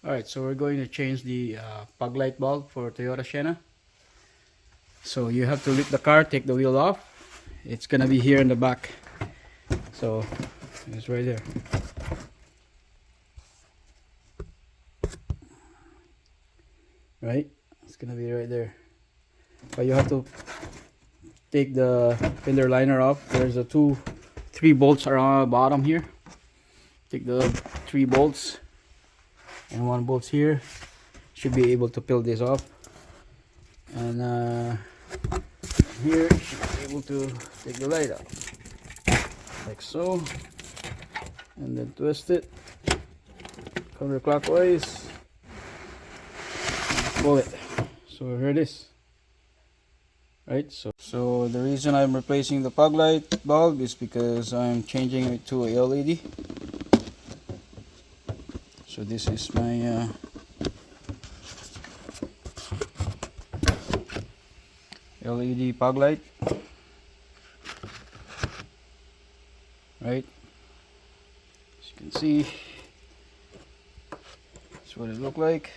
Alright, so we're going to change the fog light bulb for Toyota Sienna. So you have to lift the car, take the wheel off. It's gonna be here in the back. So it's right there. Right? It's gonna be right there. But you have to take the fender liner off. There's a three bolts around the bottom here. Take the 3 bolts and 1 bolt here. Should be able to peel this off. And here you should be able to take the light out like so, and then twist it counterclockwise and pull it. So here it is. Right, so the reason I'm replacing the fog light bulb is because I'm changing it to a LED. So this is my LED fog light. Right, as you can see, that's what it looked like.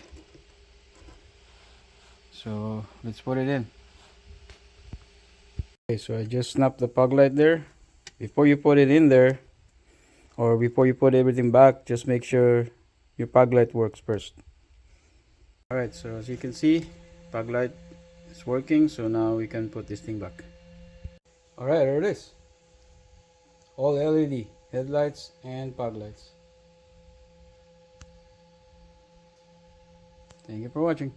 So let's put it in. Okay, so I just snapped the fog light there. Before you put it in there, or before you put everything back, just make sure your fog light works first. Alright, so as you can see, fog light is working, so now we can put this thing back. Alright, there it is. All LED headlights and fog lights. Thank you for watching.